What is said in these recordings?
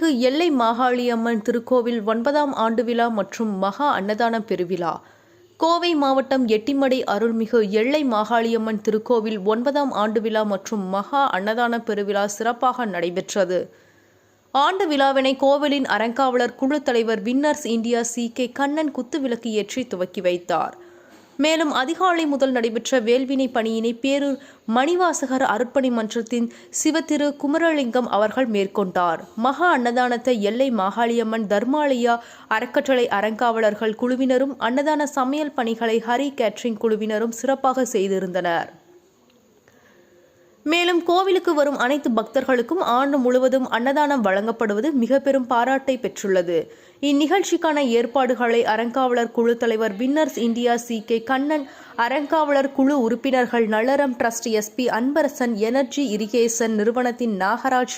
அருள்மிகு எல்லை மாகாளியம்மன் திருக்கோவில் 9ஆம் ஆண்டு விழா மற்றும் மகா அன்னதான பெருவிழா. கோவை மாவட்டம் எட்டிமடை அருள்மிகு எல்லை மாகாளியம்மன் திருக்கோவில் 9ஆம் ஆண்டு விழா மற்றும் மகா அன்னதான பெருவிழா சிறப்பாக நடைபெற்றது. ஆண்டு விழாவினை கோவிலின் அறங்காவலர் குழு தலைவர் வின்னர்ஸ் இந்தியா சி.கே. கண்ணன் குத்துவிளக்கு ஏற்றி துவக்கி வைத்தார். மேலும் அதிகாலை முதல் நடைபெற்ற வேள்வினை பணியினை பேரூர் மணிவாசகர் அருட்பணி மன்றத்தின் சிவத்திரு குமரலிங்கம் அவர்கள் மேற்கொண்டார். மகா அன்னதானத்தை எல்லை மாகாளியம்மன் தர்மாலயா அறக்கட்டளை அறங்காவலர்கள் குழுவினரும் அன்னதான சமையல் பணிகளை ஹரி கேட்டரிங் குழுவினரும் சிறப்பாக செய்திருந்தனர். மேலும் கோவிலுக்கு வரும் அனைத்து பக்தர்களுக்கும் ஆண்டு முழுவதும் அன்னதானம் வழங்கப்படுவது மிக பெரும் பாராட்டை பெற்றுள்ளது. இந்நிகழ்ச்சிக்கான ஏற்பாடுகளை அறங்காவலர் குழு தலைவர் வின்னர்ஸ் இந்தியா சி.கே. கண்ணன், அறங்காவலர் குழு உறுப்பினர்கள் Nallaram trust S P. Anbarasan, energy irrigation நிறுவனத்தின் நாகராஜ்,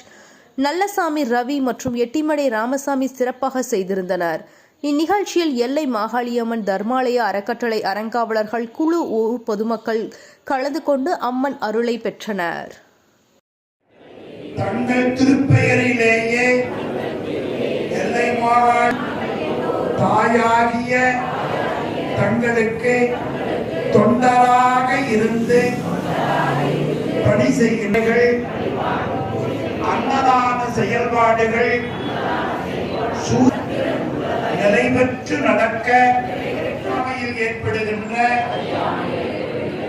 நல்லசாமி ரவி மற்றும் எட்டிமடை ராமசாமி சிறப்பாக செய்திருந்தனர். இந்நிகழ்ச்சியில் எல்லை மாகாளியம்மன் தர்மாலயா அறக்கட்டளை அறங்காவலர்கள் குழு பொதுமக்கள் கலந்து கொண்டு அம்மன் அருளை பெற்றனர். தங்கள் திருப்பெயரிலேயே எல்லை மாகாள தாயாகிய தங்களுக்கு தொண்டராக இருந்து பணி செய்கின்றனர். அன்னதான செயல்பாடுகள் நிலைபெற்று நடக்க ஏற்படுகின்ற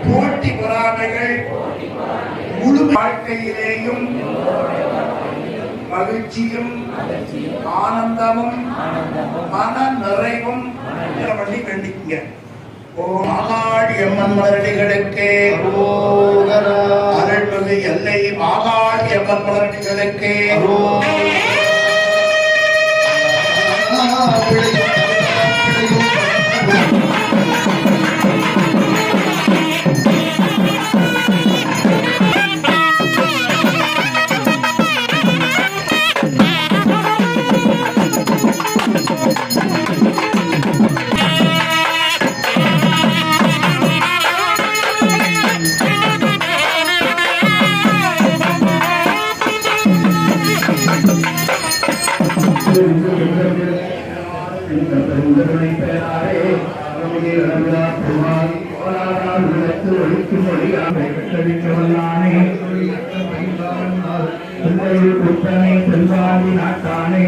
போட்டி பொறாமைகள் முழு வாழ்க்கையிலேயும் மகிழ்ச்சியும் ஆனந்தமும் மன நிறைவும் பண்ணி வேண்டிங்க. மாகாளியம்மன் மலரடிகளுக்கு, அருள்மிகு எல்லை மாகாளியம்மன் மலரடிகளுக்கு நாட்டானே